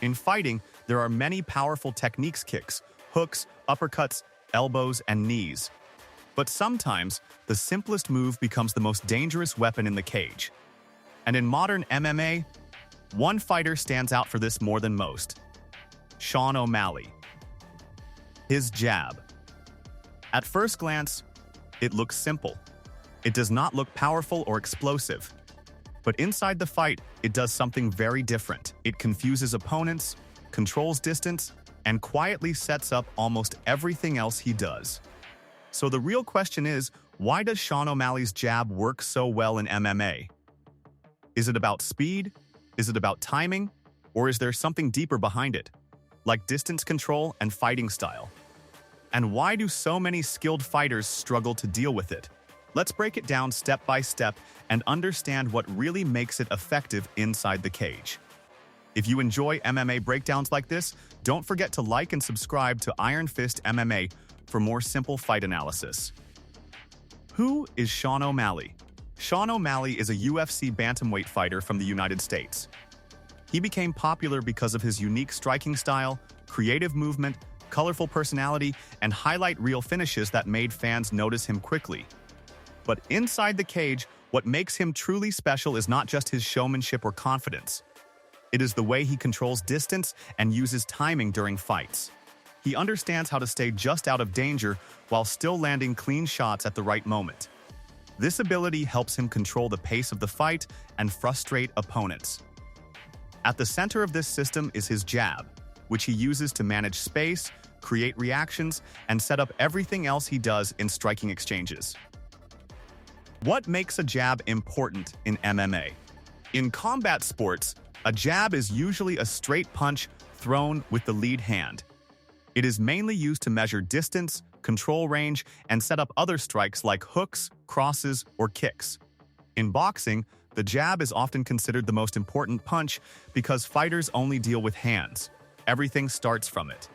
In fighting, there are many powerful techniques: kicks, hooks, uppercuts, elbows, and knees. But sometimes, the simplest move becomes the most dangerous weapon in the cage. And in modern MMA, one fighter stands out for this more than most: Sean O'Malley. His jab. At first glance, it looks simple. It does not look powerful or explosive. But inside the fight, it does something very different. It confuses opponents, controls distance, and quietly sets up almost everything else he does. So the real question is, why does Sean O'Malley's jab work so well in MMA? Is it about speed? Is it about timing? Or is there something deeper behind it, like distance control and fighting style? And why do so many skilled fighters struggle to deal with it? Let's break it down step by step and understand what really makes it effective inside the cage. If you enjoy MMA breakdowns like this, don't forget to like and subscribe to Iron Fist MMA for more simple fight analysis. Who is Sean O'Malley? Sean O'Malley is a UFC bantamweight fighter from the United States. He became popular because of his unique striking style, creative movement, colorful personality, and highlight reel finishes that made fans notice him quickly. But inside the cage, what makes him truly special is not just his showmanship or confidence. It is the way he controls distance and uses timing during fights. He understands how to stay just out of danger while still landing clean shots at the right moment. This ability helps him control the pace of the fight and frustrate opponents. At the center of this system is his jab, which he uses to manage space, create reactions, and set up everything else he does in striking exchanges. What makes a jab important in MMA? In combat sports, a jab is usually a straight punch thrown with the lead hand. It is mainly used to measure distance, control range, and set up other strikes like hooks, crosses, or kicks. In boxing, the jab is often considered the most important punch because fighters only deal with hands. Everything starts from it.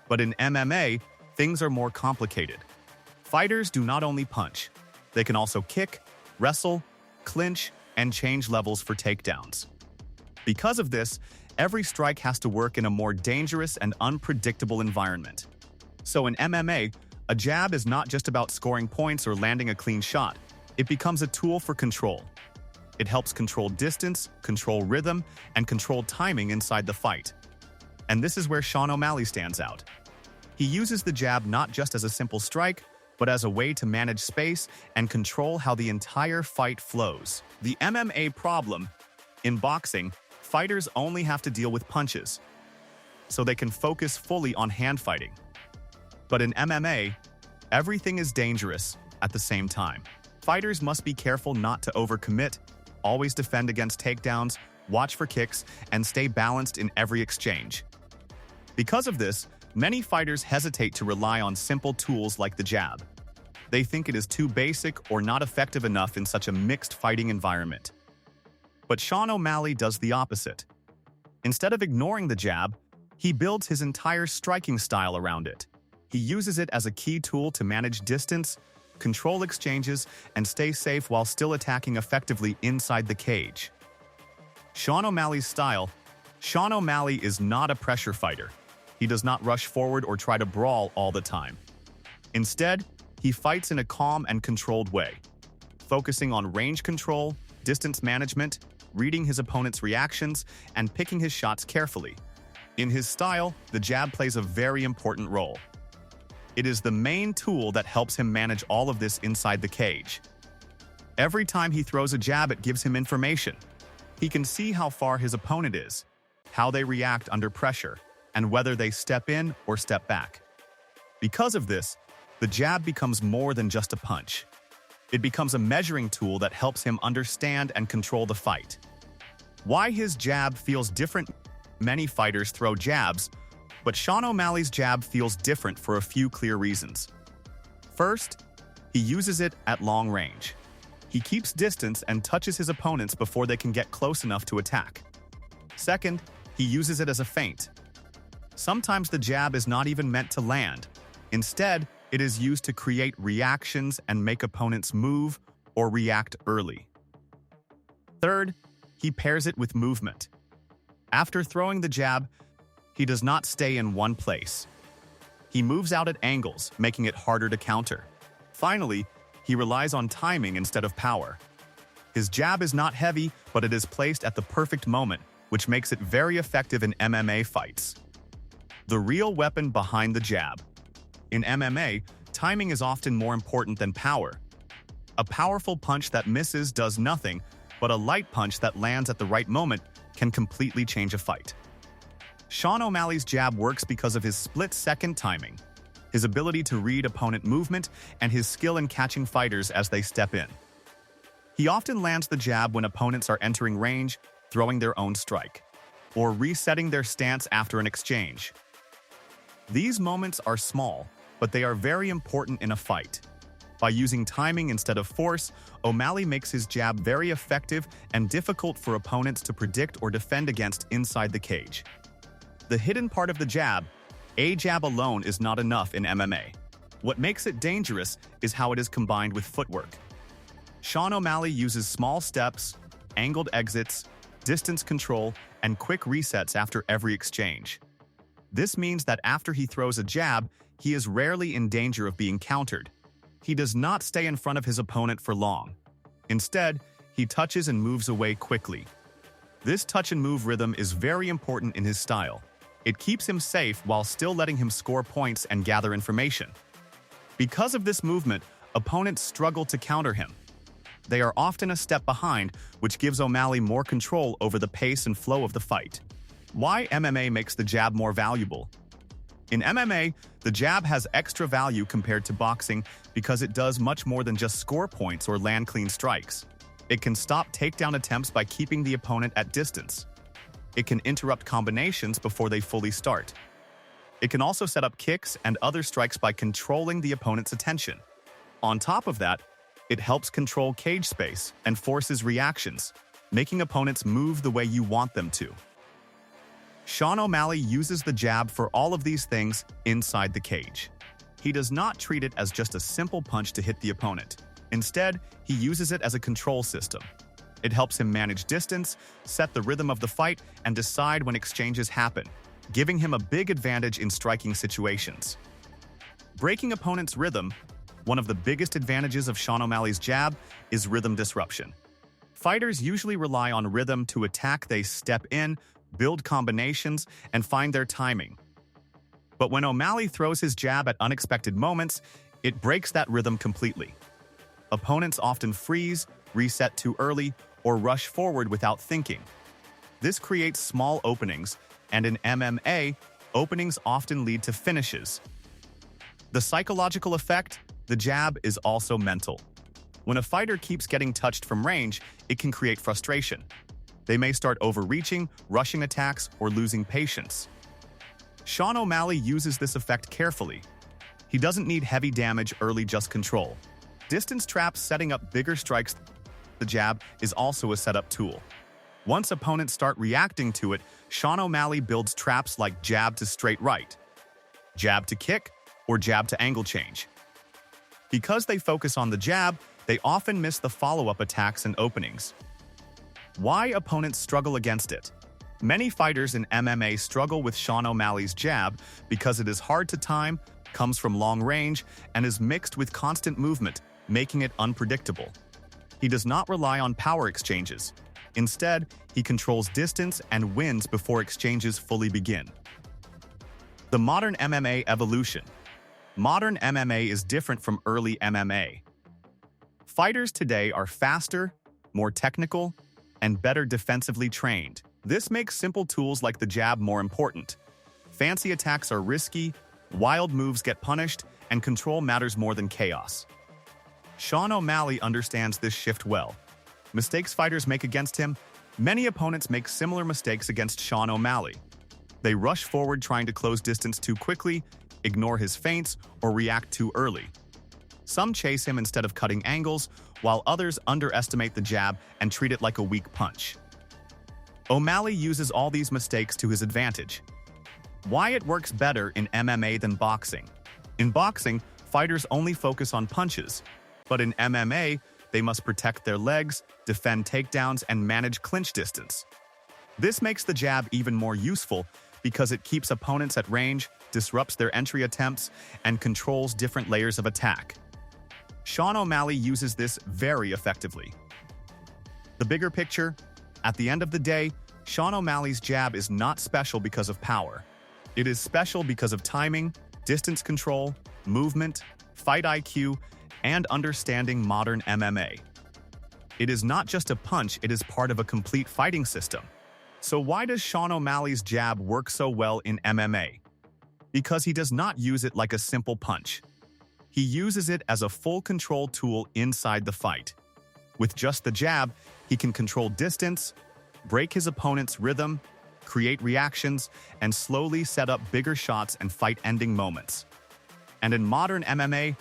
But in MMA, things are more complicated. Fighters do not only punch. They can also kick, wrestle, clinch, and change levels for takedowns. Because of this, every strike has to work in a more dangerous and unpredictable environment. So in MMA, a jab is not just about scoring points or landing a clean shot. It becomes a tool for control. It helps control distance, control rhythm, and control timing inside the fight. And this is where Sean O'Malley stands out. He uses the jab not just as a simple strike, but as a way to manage space and control how the entire fight flows. The MMA problem: in boxing, fighters only have to deal with punches, so they can focus fully on hand fighting. But in MMA, everything is dangerous at the same time. Fighters must be careful not to overcommit, always defend against takedowns, watch for kicks, and stay balanced in every exchange. Because of this, many fighters hesitate to rely on simple tools like the jab. They think it is too basic or not effective enough in such a mixed fighting environment. But Sean O'Malley does the opposite. Instead of ignoring the jab, he builds his entire striking style around it. He uses it as a key tool to manage distance, control exchanges, and stay safe while still attacking effectively inside the cage. Sean O'Malley's style: Sean O'Malley is not a pressure fighter. He does not rush forward or try to brawl all the time. Instead, he fights in a calm and controlled way, focusing on range control, distance management, reading his opponent's reactions, and picking his shots carefully. In his style, the jab plays a very important role. It is the main tool that helps him manage all of this inside the cage. Every time he throws a jab, it gives him information. He can see how far his opponent is, how they react under pressure, and whether they step in or step back. Because of this, the jab becomes more than just a punch. It becomes a measuring tool that helps him understand and control the fight. Why his jab feels different? Many fighters throw jabs, but Sean O'Malley's jab feels different for a few clear reasons. First, he uses it at long range. He keeps distance and touches his opponents before they can get close enough to attack. Second, he uses it as a feint. Sometimes the jab is not even meant to land. Instead, it is used to create reactions and make opponents move or react early. Third, he pairs it with movement. After throwing the jab, he does not stay in one place. He moves out at angles, making it harder to counter. Finally, he relies on timing instead of power. His jab is not heavy, but it is placed at the perfect moment, which makes it very effective in MMA fights. The real weapon behind the jab. In MMA, timing is often more important than power. A powerful punch that misses does nothing, but a light punch that lands at the right moment can completely change a fight. Sean O'Malley's jab works because of his split-second timing, his ability to read opponent movement, and his skill in catching fighters as they step in. He often lands the jab when opponents are entering range, throwing their own strike, or resetting their stance after an exchange. These moments are small, but they are very important in a fight. By using timing instead of force, O'Malley makes his jab very effective and difficult for opponents to predict or defend against inside the cage. The hidden part of the jab, a jab alone is not enough in MMA. What makes it dangerous is how it is combined with footwork. Sean O'Malley uses small steps, angled exits, distance control, and quick resets after every exchange. This means that after he throws a jab, he is rarely in danger of being countered. He does not stay in front of his opponent for long. Instead, he touches and moves away quickly. This touch and move rhythm is very important in his style. It keeps him safe while still letting him score points and gather information. Because of this movement, opponents struggle to counter him. They are often a step behind, which gives O'Malley more control over the pace and flow of the fight. Why MMA makes the jab more valuable? In MMA, the jab has extra value compared to boxing because it does much more than just score points or land clean strikes. It can stop takedown attempts by keeping the opponent at distance. It can interrupt combinations before they fully start. It can also set up kicks and other strikes by controlling the opponent's attention. On top of that, it helps control cage space and forces reactions, making opponents move the way you want them to. Sean O'Malley uses the jab for all of these things inside the cage. He does not treat it as just a simple punch to hit the opponent. Instead, he uses it as a control system. It helps him manage distance, set the rhythm of the fight, and decide when exchanges happen, giving him a big advantage in striking situations. Breaking opponents' rhythm, one of the biggest advantages of Sean O'Malley's jab, is rhythm disruption. Fighters usually rely on rhythm to attack. They step in, build combinations, and find their timing. But when O'Malley throws his jab at unexpected moments, it breaks that rhythm completely. Opponents often freeze, reset too early, or rush forward without thinking. This creates small openings, and in MMA, openings often lead to finishes. The psychological effect, the jab, is also mental. When a fighter keeps getting touched from range, it can create frustration. They may start overreaching, rushing attacks, or losing patience. Sean O'Malley uses this effect carefully. He doesn't need heavy damage early, just control. Distance traps setting up bigger strikes. The jab is also a setup tool. Once opponents start reacting to it, Sean O'Malley builds traps like jab to straight right, jab to kick, or jab to angle change. Because they focus on the jab, they often miss the follow-up attacks and openings. Why opponents struggle against it? Many fighters in MMA struggle with Sean O'Malley's jab because it is hard to time, comes from long range, and is mixed with constant movement, making it unpredictable. He does not rely on power exchanges. Instead, he controls distance and wins before exchanges fully begin. The modern MMA evolution. Modern MMA is different from early MMA. Fighters today are faster, more technical, and better defensively trained. This makes simple tools like the jab more important. Fancy attacks are risky, wild moves get punished, and control matters more than chaos. Sean O'Malley understands this shift well. Mistakes fighters make against him, many opponents make similar mistakes against Sean O'Malley. They rush forward trying to close distance too quickly, ignore his feints, or react too early. Some chase him instead of cutting angles, while others underestimate the jab and treat it like a weak punch. O'Malley uses all these mistakes to his advantage. Why it works better in MMA than boxing? In boxing, fighters only focus on punches, but in MMA, they must protect their legs, defend takedowns, and manage clinch distance. This makes the jab even more useful because it keeps opponents at range, disrupts their entry attempts, and controls different layers of attack. Sean O'Malley uses this very effectively. The bigger picture: at the end of the day, Sean O'Malley's jab is not special because of power. It is special because of timing, distance control, movement, fight IQ, and understanding modern MMA. It is not just a punch, it is part of a complete fighting system. So why does Sean O'Malley's jab work so well in MMA? Because he does not use it like a simple punch. He uses it as a full control tool inside the fight. With just the jab, he can control distance, break his opponent's rhythm, create reactions, and slowly set up bigger shots and fight-ending moments. And in modern MMA,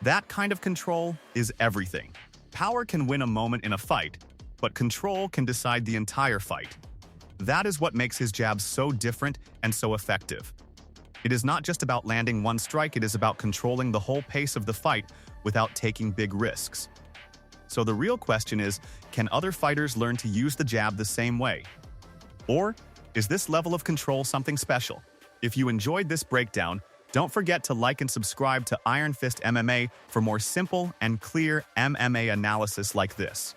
that kind of control is everything. Power can win a moment in a fight, but control can decide the entire fight. That is what makes his jab so different and so effective. It is not just about landing one strike, it is about controlling the whole pace of the fight without taking big risks. So the real question is, can other fighters learn to use the jab the same way? Or is this level of control something special? If you enjoyed this breakdown, don't forget to like and subscribe to Iron Fist MMA for more simple and clear MMA analysis like this.